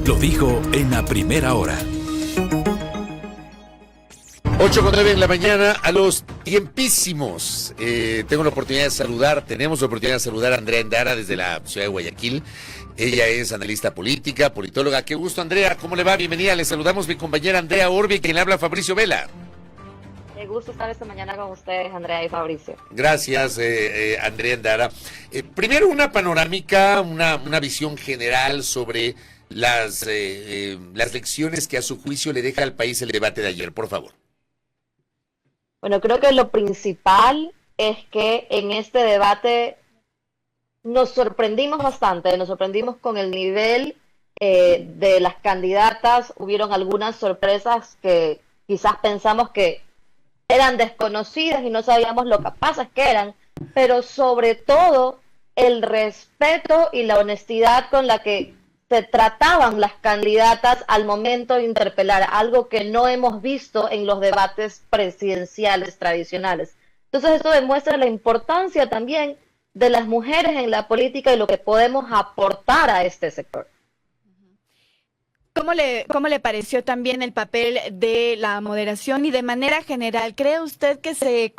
Lo dijo en la primera hora. 8:09 en la mañana, a los tiempísimos. Tenemos la oportunidad de saludar a Andrea Endara desde la ciudad de Guayaquil. Ella es analista política, politóloga. Qué gusto, Andrea. ¿Cómo le va? Bienvenida. Le saludamos mi compañera Andrea Orbi, quien le habla Fabricio Vela. Qué gusto estar esta mañana con ustedes, Andrea y Fabricio. Gracias, Andrea Endara. Primero, una panorámica, una visión general sobre las lecciones que a su juicio le deja al país el debate de ayer, por favor. Bueno, creo que lo principal es que en este debate nos sorprendimos bastante, nos sorprendimos con el nivel de las candidatas. Hubieron algunas sorpresas que quizás pensamos que eran desconocidas y no sabíamos lo capaces que eran, pero sobre todo el respeto y la honestidad con la que se trataban las candidatas al momento de interpelar, algo que no hemos visto en los debates presidenciales tradicionales. Entonces esto demuestra la importancia también de las mujeres en la política y lo que podemos aportar a este sector. ¿Cómo le pareció también el papel de la moderación y de manera general? ¿Cree usted que se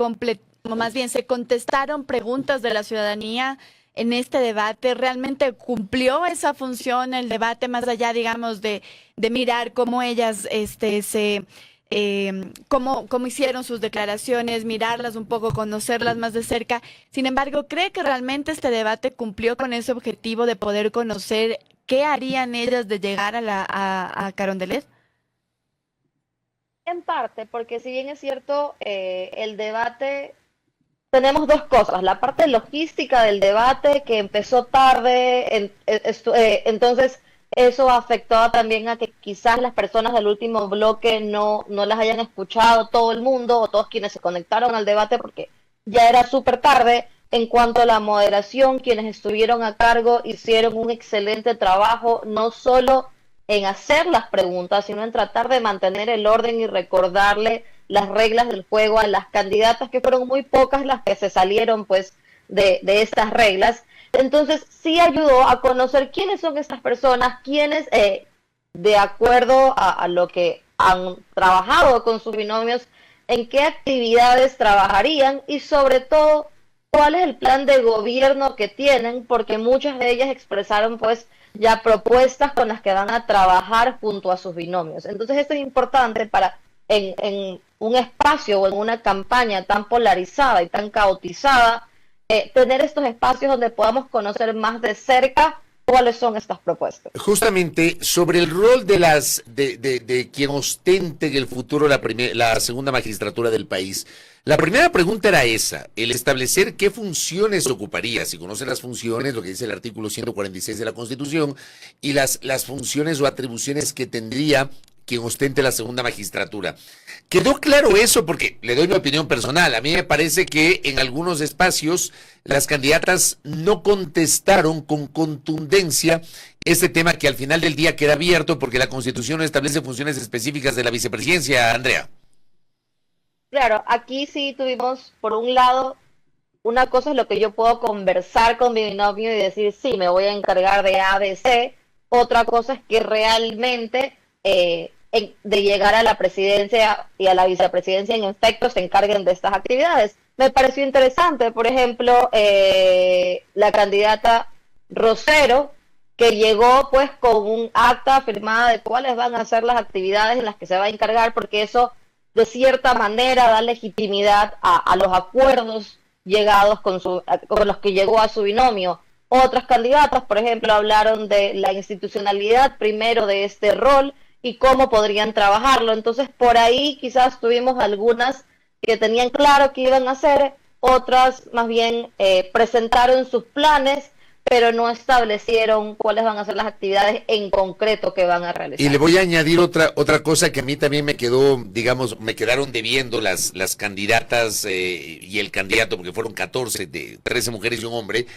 contestaron preguntas de la ciudadanía en este debate? ¿Realmente cumplió esa función el debate, más allá, digamos, de mirar cómo ellas cómo hicieron sus declaraciones, mirarlas un poco, conocerlas más de cerca? Sin embargo, ¿cree que realmente este debate cumplió con ese objetivo de poder conocer qué harían ellas de llegar a Carondelet? En parte, porque si bien es cierto, el debate, tenemos dos cosas: la parte logística del debate, que empezó tarde, entonces eso afectó también a que quizás las personas del último bloque no las hayan escuchado todo el mundo o todos quienes se conectaron al debate, porque ya era súper tarde. En cuanto a la moderación, quienes estuvieron a cargo hicieron un excelente trabajo, no solo en hacer las preguntas, sino en tratar de mantener el orden y recordarle las reglas del juego a las candidatas, que fueron muy pocas las que se salieron pues de estas reglas. Entonces sí ayudó a conocer quiénes son estas personas, quiénes de acuerdo a lo que han trabajado con sus binomios, en qué actividades trabajarían y sobre todo cuál es el plan de gobierno que tienen, porque muchas de ellas expresaron pues ya propuestas con las que van a trabajar junto a sus binomios. Entonces esto es importante para en un espacio o en una campaña tan polarizada y tan caotizada, tener estos espacios donde podamos conocer más de cerca cuáles son estas propuestas. Justamente sobre el rol de quien ostente en el futuro la segunda magistratura del país. La primera pregunta era esa, el establecer qué funciones ocuparía, si conoce las funciones, lo que dice el artículo 146 de la Constitución, y las funciones o atribuciones que tendría quien ostente la segunda magistratura. ¿Quedó claro eso? Porque le doy mi opinión personal. A mí me parece que en algunos espacios las candidatas no contestaron con contundencia este tema, que al final del día queda abierto porque la Constitución no establece funciones específicas de la vicepresidencia, Andrea. Claro, aquí sí tuvimos, por un lado, una cosa es lo que yo puedo conversar con mi binomio y decir, sí, me voy a encargar de A, B, C. Otra cosa es que realmente de llegar a la presidencia y a la vicepresidencia en efecto se encarguen de estas actividades. Me pareció interesante, por ejemplo, la candidata Rosero, que llegó pues con un acta firmada de cuáles van a ser las actividades en las que se va a encargar, porque eso de cierta manera da legitimidad a los acuerdos llegados con los que llegó a su binomio. Otras candidatas, por ejemplo, hablaron de la institucionalidad primero de este rol y cómo podrían trabajarlo. Entonces, por ahí quizás tuvimos algunas que tenían claro qué iban a hacer, otras más bien presentaron sus planes, pero no establecieron cuáles van a ser las actividades en concreto que van a realizar. Y le voy a añadir otra cosa que a mí también me quedó, digamos, me quedaron debiendo las candidatas y el candidato, porque fueron 13 mujeres y un hombre,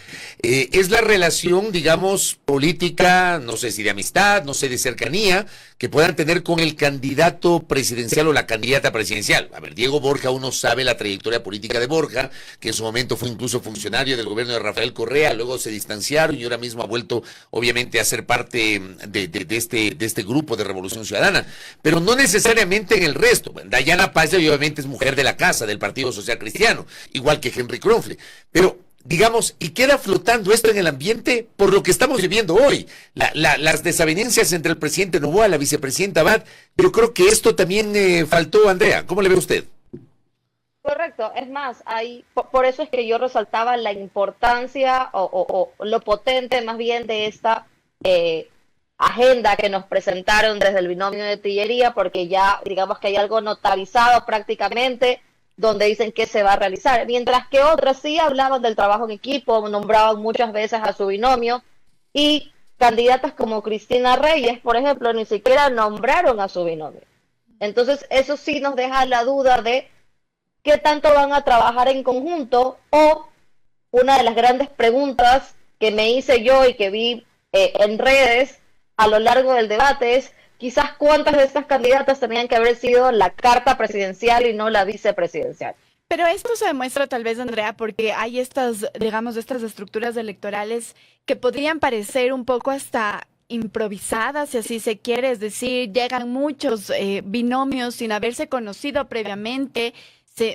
es la relación, digamos, política, no sé si de amistad, no sé, de cercanía, que puedan tener con el candidato presidencial o la candidata presidencial. A ver, Diego Borja, uno sabe la trayectoria política de Borja, que en su momento fue incluso funcionario del gobierno de Rafael Correa, luego se distanció financiaron y ahora mismo ha vuelto obviamente a ser parte de este grupo de Revolución Ciudadana, pero no necesariamente en el resto. Bueno, Dayana Paz obviamente es mujer de la casa del Partido Social Cristiano, igual que Henry Kronfle, pero digamos, y queda flotando esto en el ambiente por lo que estamos viviendo hoy. Las desavenencias entre el presidente Noboa y la vicepresidenta Abad, pero creo que esto también faltó, Andrea. ¿Cómo le ve usted? Correcto, es más, por eso es que yo resaltaba la importancia o lo potente más bien de esta agenda que nos presentaron desde el binomio de Tillería, porque ya digamos que hay algo notarizado prácticamente, donde dicen que se va a realizar, mientras que otras sí hablaban del trabajo en equipo, nombraban muchas veces a su binomio, y candidatas como Cristina Reyes, por ejemplo, ni siquiera nombraron a su binomio. Entonces, eso sí nos deja la duda de qué tanto van a trabajar en conjunto, o una de las grandes preguntas que me hice yo y que vi en redes a lo largo del debate es, quizás cuántas de estas candidatas tenían que haber sido la carta presidencial y no la vicepresidencial. Pero esto se demuestra tal vez, Andrea, porque hay estas, digamos, estas estructuras electorales que podrían parecer un poco hasta improvisadas, si así se quiere, es decir, llegan muchos binomios sin haberse conocido previamente,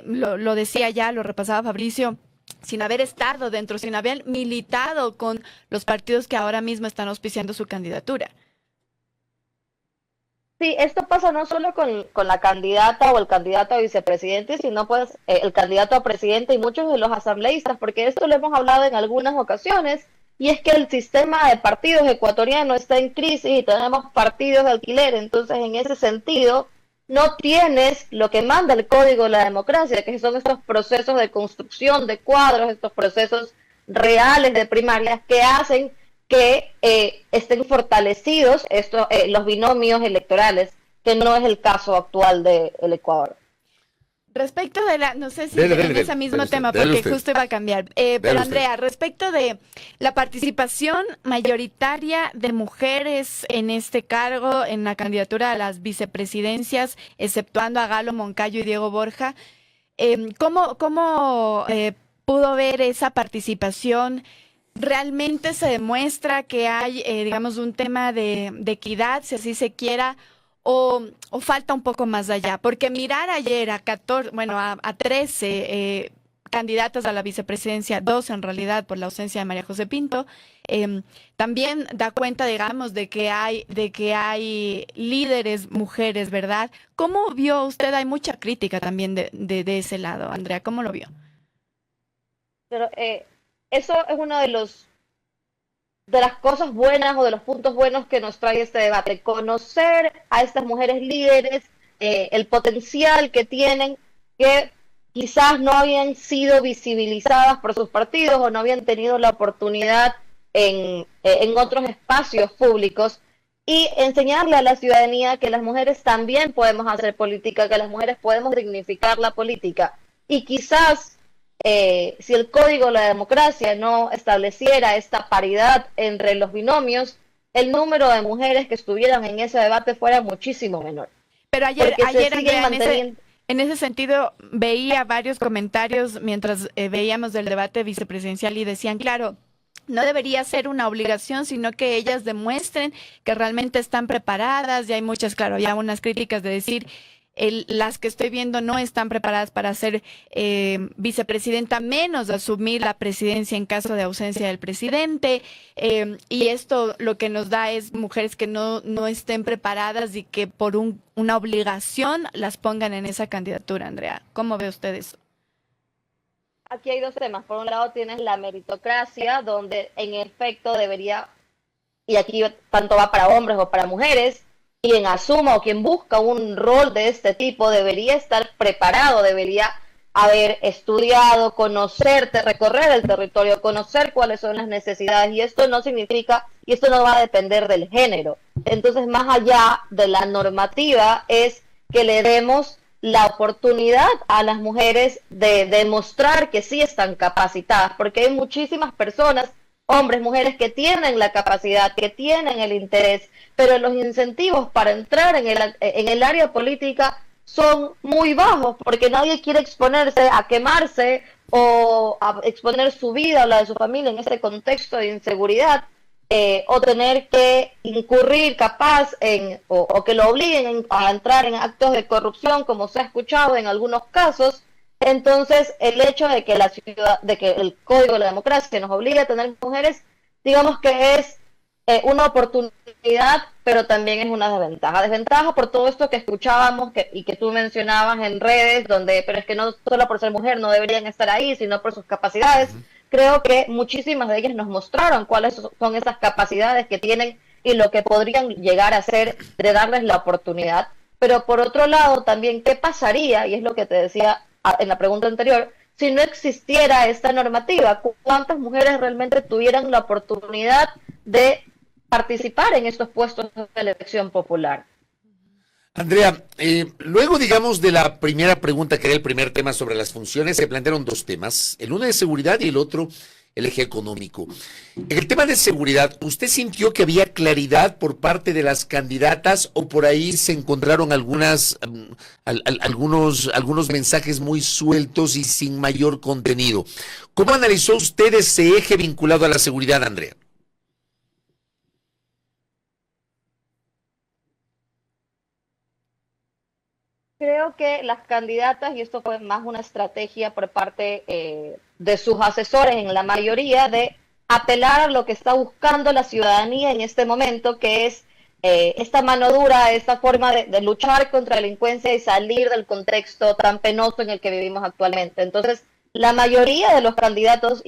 lo decía ya, lo repasaba Fabricio, sin haber estado dentro, sin haber militado con los partidos que ahora mismo están auspiciando su candidatura. Sí, esto pasa no solo con la candidata o el candidato a vicepresidente, sino pues el candidato a presidente y muchos de los asambleístas, porque esto lo hemos hablado en algunas ocasiones, y es que el sistema de partidos ecuatoriano está en crisis y tenemos partidos de alquiler, entonces en ese sentido no tienes lo que manda el Código de la Democracia, que son estos procesos de construcción de cuadros, estos procesos reales de primarias que hacen que estén fortalecidos los binomios electorales, que no es el caso actual del Ecuador. Respecto de no sé si en ese mismo tema, porque justo iba a cambiar, pero Andrea, respecto de la participación mayoritaria de mujeres en este cargo, en la candidatura a las vicepresidencias, exceptuando a Galo Moncayo y Diego Borja, ¿cómo pudo ver esa participación? ¿Realmente se demuestra que hay, digamos, un tema de equidad, si así se quiera, o falta un poco más allá? Porque mirar ayer a 13 candidatas a la vicepresidencia, 2 en realidad por la ausencia de María José Pinto, también da cuenta, digamos, de que hay líderes mujeres, ¿verdad? ¿Cómo vio usted? Hay mucha crítica también de ese lado, Andrea, ¿cómo lo vio? Pero eso es uno de las cosas buenas o de los puntos buenos que nos trae este debate, conocer a estas mujeres líderes, el potencial que tienen, que quizás no habían sido visibilizadas por sus partidos o no habían tenido la oportunidad en otros espacios públicos, y enseñarle a la ciudadanía que las mujeres también podemos hacer política, que las mujeres podemos dignificar la política, y quizás si el Código de la Democracia no estableciera esta paridad entre los binomios, el número de mujeres que estuvieran en ese debate fuera muchísimo menor. Pero ayer Andrea, en ese sentido, veía varios comentarios mientras veíamos el debate vicepresidencial y decían, claro, no debería ser una obligación, sino que ellas demuestren que realmente están preparadas. Y hay muchas, claro, había unas críticas de decir, las que estoy viendo no están preparadas para ser vicepresidenta, menos asumir la presidencia en caso de ausencia del presidente, y esto lo que nos da es mujeres que no estén preparadas y que por una obligación las pongan en esa candidatura. Andrea, ¿cómo ve usted eso? Aquí hay dos temas. Por un lado tienes la meritocracia, donde en efecto debería, y aquí tanto va para hombres o para mujeres, quien asuma o quien busca un rol de este tipo debería estar preparado, debería haber estudiado, conocerte, recorrer el territorio, conocer cuáles son las necesidades, y esto no significa, y esto no va a depender del género. Entonces, más allá de la normativa, es que le demos la oportunidad a las mujeres de demostrar que sí están capacitadas, porque hay muchísimas personas, hombres, mujeres, que tienen la capacidad, que tienen el interés, pero los incentivos para entrar en el área política son muy bajos, porque nadie quiere exponerse a quemarse o a exponer su vida o la de su familia en ese contexto de inseguridad, o tener que incurrir capaz o que lo obliguen a entrar en actos de corrupción, como se ha escuchado en algunos casos. Entonces, el hecho de que de que el Código de la Democracia nos obligue a tener mujeres, digamos que es una oportunidad, pero también es una desventaja. Desventaja por todo esto que escuchábamos y que tú mencionabas en redes, pero es que no solo por ser mujer no deberían estar ahí, sino por sus capacidades. Creo que muchísimas de ellas nos mostraron cuáles son esas capacidades que tienen y lo que podrían llegar a ser de darles la oportunidad. Pero por otro lado, también, ¿qué pasaría? Y es lo que te decía en la pregunta anterior, si no existiera esta normativa, ¿cuántas mujeres realmente tuvieran la oportunidad de participar en estos puestos de elección popular? Andrea, luego, digamos, de la primera pregunta, que era el primer tema sobre las funciones, se plantearon dos temas, el uno de seguridad y el otro el eje económico. En el tema de seguridad, ¿usted sintió que había claridad por parte de las candidatas o por ahí se encontraron algunos mensajes muy sueltos y sin mayor contenido? ¿Cómo analizó usted ese eje vinculado a la seguridad, Andrea? Creo que las candidatas, y esto fue más una estrategia por parte de sus asesores en la mayoría, de apelar a lo que está buscando la ciudadanía en este momento, que es esta mano dura, esta forma de luchar contra la delincuencia y salir del contexto tan penoso en el que vivimos actualmente. Entonces, la mayoría de los candidatos,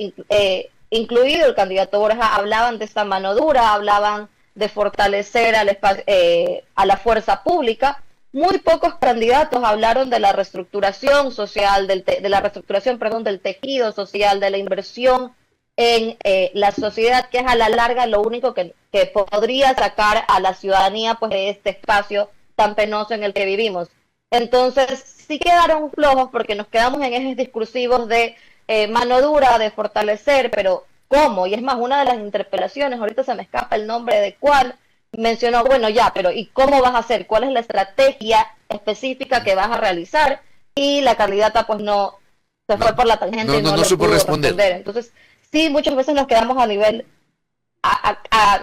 incluido el candidato Borja, hablaban de esta mano dura, hablaban de fortalecer a la fuerza pública. Muy pocos candidatos hablaron de la reestructuración social, de la reestructuración, perdón, del tejido social, de la inversión en la sociedad, que es a la larga lo único que podría sacar a la ciudadanía pues de este espacio tan penoso en el que vivimos. Entonces, sí quedaron flojos porque nos quedamos en ejes discursivos de mano dura, de fortalecer, pero ¿cómo? Y es más, una de las interpelaciones, ahorita se me escapa el nombre de cuál, mencionó, bueno, ya, pero ¿y cómo vas a hacer? ¿Cuál es la estrategia específica que vas a realizar? Y la candidata pues no se fue por la tangente y no supo pudo responder. Entonces, sí, muchas veces nos quedamos a nivel,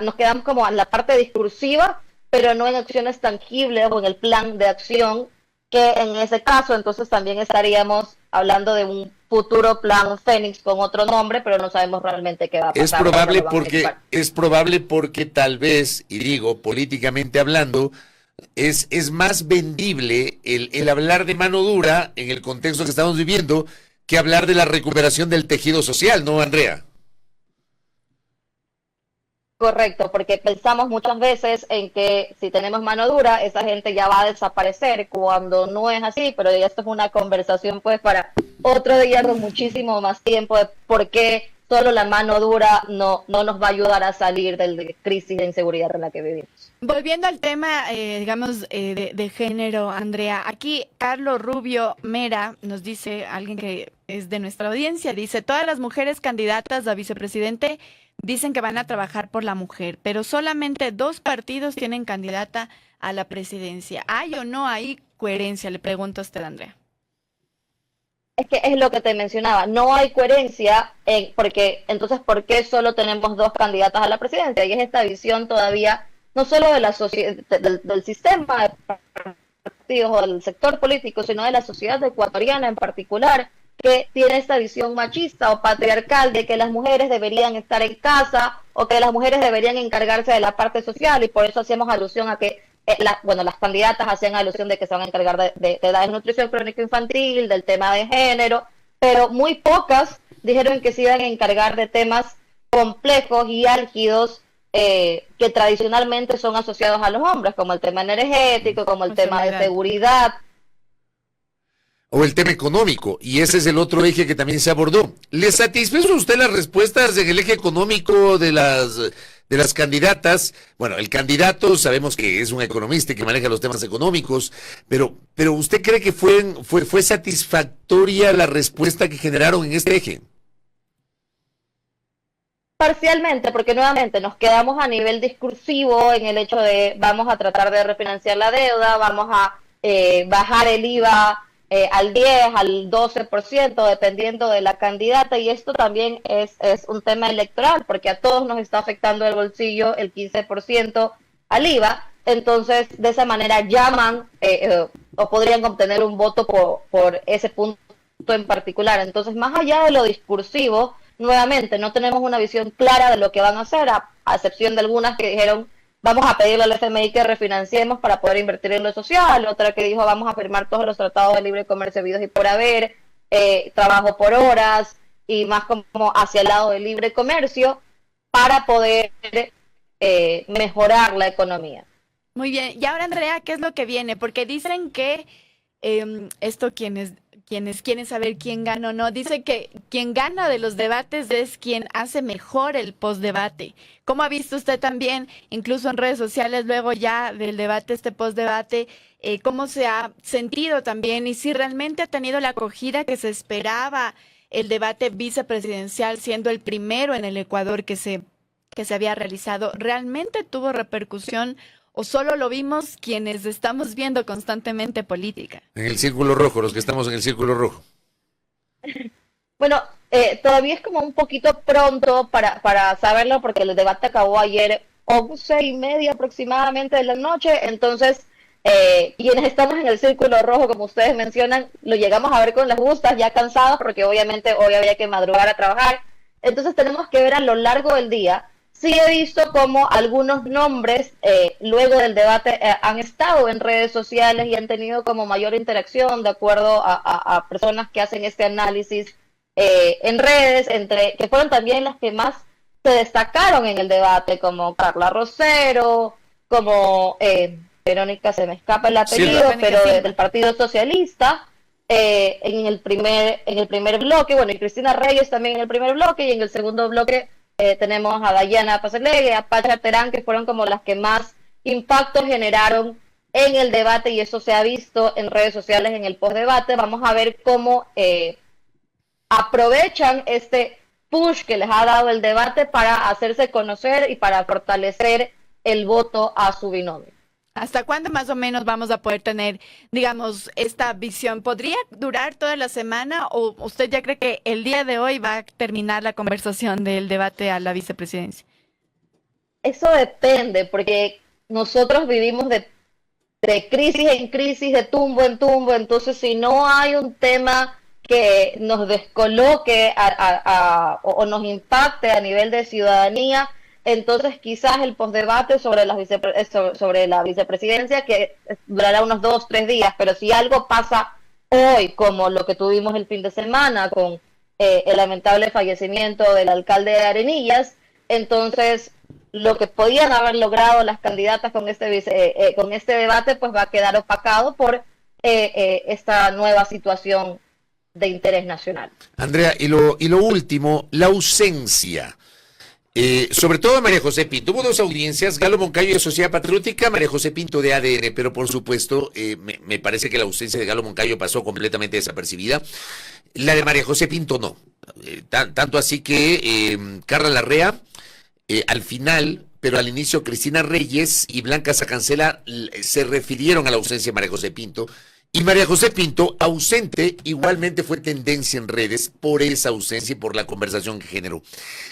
nos quedamos como en la parte discursiva, pero no en acciones tangibles o en el plan de acción, que en ese caso entonces también estaríamos hablando de un futuro plan Fénix con otro nombre, pero no sabemos realmente qué va a pasar. Es probable porque tal vez, y digo, políticamente hablando, es más vendible el hablar de mano dura en el contexto que estamos viviendo que hablar de la recuperación del tejido social, ¿no, Andrea? Correcto, porque pensamos muchas veces en que si tenemos mano dura, esa gente ya va a desaparecer, cuando no es así, pero esto es una conversación pues para otro día con muchísimo más tiempo de por qué solo la mano dura no nos va a ayudar a salir de la crisis de inseguridad en la que vivimos. Volviendo al tema, digamos, de género, Andrea, aquí Carlos Rubio Mera nos dice, alguien que es de nuestra audiencia, dice, todas las mujeres candidatas a vicepresidente dicen que van a trabajar por la mujer, pero solamente 2 partidos tienen candidata a la presidencia. ¿Hay o no hay coherencia? Le pregunto a usted, Andrea. Es que es lo que te mencionaba, no hay coherencia, porque entonces, ¿por qué solo tenemos 2 candidatas a la presidencia? Y es esta visión todavía, no solo de la del sistema de partidos o del sector político, sino de la sociedad ecuatoriana en particular, que tiene esta visión machista o patriarcal de que las mujeres deberían estar en casa o que las mujeres deberían encargarse de la parte social, y por eso hacemos alusión a que las candidatas hacían alusión de que se van a encargar de la desnutrición crónica infantil, del tema de género, pero muy pocas dijeron que se iban a encargar de temas complejos y álgidos que tradicionalmente son asociados a los hombres, como el tema energético, como el tema de seguridad. O el tema económico, y ese es el otro eje que también se abordó. ¿Le satisfizo a usted las respuestas en el eje económico de las candidatas? Bueno, el candidato sabemos que es un economista y que maneja los temas económicos, pero ¿usted cree que fue satisfactoria la respuesta que generaron en este eje? Parcialmente, porque nuevamente nos quedamos a nivel discursivo en el hecho de vamos a tratar de refinanciar la deuda, vamos a bajar el IVA al 10, al 12%, dependiendo de la candidata, y esto también es un tema electoral, porque a todos nos está afectando el bolsillo el 15% al IVA, entonces de esa manera llaman o podrían obtener un voto por ese punto en particular. Entonces, más allá de lo discursivo, nuevamente no tenemos una visión clara de lo que van a hacer, a excepción de algunas que dijeron vamos a pedirle al FMI que refinanciemos para poder invertir en lo social, otra que dijo vamos a firmar todos los tratados de libre comercio habidos y por haber, trabajo por horas y más como hacia el lado del libre comercio para poder mejorar la economía. Muy bien. Y ahora, Andrea, ¿qué es lo que viene? Porque dicen que esto quienes quieren saber quién gana o no, dice que quien gana de los debates es quien hace mejor el postdebate. ¿Cómo ha visto usted también, incluso en redes sociales, luego ya del debate, este postdebate, cómo se ha sentido también y si realmente ha tenido la acogida que se esperaba el debate vicepresidencial, siendo el primero en el Ecuador que se había realizado? ¿Realmente tuvo repercusión o solo lo vimos quienes estamos viendo constantemente política? En el círculo rojo, los que estamos en el círculo rojo. Bueno, todavía es como un poquito pronto para saberlo, porque el debate acabó ayer 11:30 aproximadamente de la noche, entonces quienes estamos en el círculo rojo, como ustedes mencionan, lo llegamos a ver con las justas, ya cansados, porque obviamente hoy había que madrugar a trabajar, entonces tenemos que ver a lo largo del día. Sí he visto como algunos nombres luego del debate han estado en redes sociales y han tenido como mayor interacción de acuerdo a personas que hacen este análisis en redes, que fueron también las que más se destacaron en el debate, como Carla Rosero, como Verónica, se me escapa el apellido, Sí, pero del Partido Socialista, en el primer bloque, bueno, y Cristina Reyes también en el primer bloque, y en el segundo bloque tenemos a Dayana Pacelegui, a Pacha Terán, que fueron como las que más impacto generaron en el debate, y eso se ha visto en redes sociales en el postdebate. Vamos a ver cómo aprovechan este push que les ha dado el debate para hacerse conocer y para fortalecer el voto a su binomio. ¿Hasta cuándo más o menos vamos a poder tener, digamos, esta visión? ¿Podría durar toda la semana o usted ya cree que el día de hoy va a terminar la conversación del debate a la vicepresidencia? Eso depende, porque nosotros vivimos de crisis en crisis, de tumbo en tumbo, entonces si no hay un tema que nos descoloque o nos impacte a nivel de ciudadanía, entonces quizás el postdebate sobre la vicepresidencia, que durará unos 2-3 días, pero si algo pasa hoy, como lo que tuvimos el fin de semana con el lamentable fallecimiento del alcalde de Arenillas, entonces lo que podían haber logrado las candidatas con este debate pues va a quedar opacado por esta nueva situación de interés nacional. Andrea, y lo último, la ausencia. Sobre todo María José Pinto. Hubo dos audiencias, Galo Moncayo de Sociedad Patriótica, María José Pinto de ADN, pero por supuesto me parece que la ausencia de Galo Moncayo pasó completamente desapercibida. La de María José Pinto no. Tanto así que Carla Larrea, al final, pero al inicio Cristina Reyes y Blanca Sacancela se refirieron a la ausencia de María José Pinto. Y María José Pinto, ausente, igualmente fue tendencia en redes por esa ausencia y por la conversación que generó.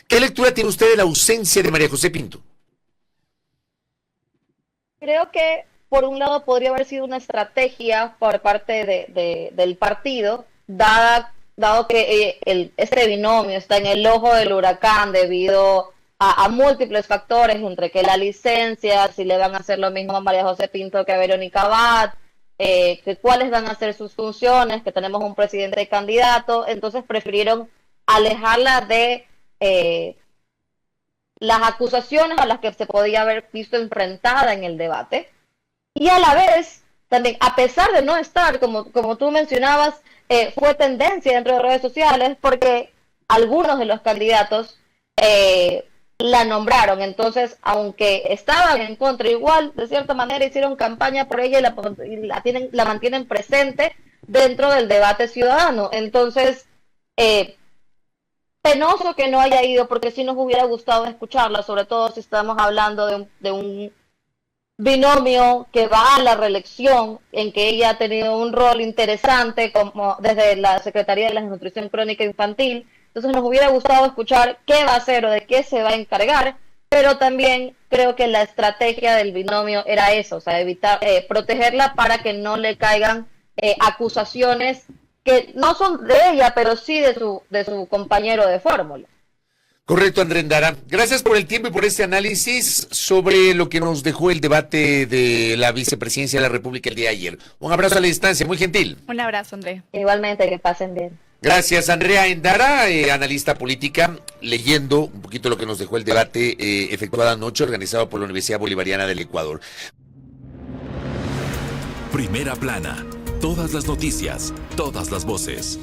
¿Qué lectura tiene usted de la ausencia de María José Pinto? Creo que, por un lado, podría haber sido una estrategia por parte del partido, dado que este binomio está en el ojo del huracán debido a múltiples factores, entre que la licencia, si le van a hacer lo mismo a María José Pinto que a Verónica Abad, que cuáles van a ser sus funciones, que tenemos un presidente candidato, entonces prefirieron alejarla de las acusaciones a las que se podía haber visto enfrentada en el debate, y a la vez, también, a pesar de no estar, como tú mencionabas, fue tendencia dentro de redes sociales, porque algunos de los candidatos la nombraron, entonces aunque estaban en contra, igual de cierta manera hicieron campaña por ella y la mantienen presente dentro del debate ciudadano. Entonces penoso que no haya ido, porque sí nos hubiera gustado escucharla, sobre todo si estamos hablando de binomio que va a la reelección, en que ella ha tenido un rol interesante como desde la Secretaría de la Nutrición Crónica Infantil. Entonces nos hubiera gustado escuchar qué va a hacer o de qué se va a encargar, pero también creo que la estrategia del binomio era eso, o sea, evitar, protegerla para que no le caigan acusaciones que no son de ella, pero sí de su compañero de fórmula. Correcto, Andrés Dara. Gracias por el tiempo y por este análisis sobre lo que nos dejó el debate de la vicepresidencia de la República el día de ayer. Un abrazo a la distancia, muy gentil. Un abrazo, André. Igualmente, que pasen bien. Gracias, Andrea Endara, analista política, leyendo un poquito lo que nos dejó el debate efectuado anoche, organizado por la Universidad Bolivariana del Ecuador. Primera plana. Todas las noticias, todas las voces.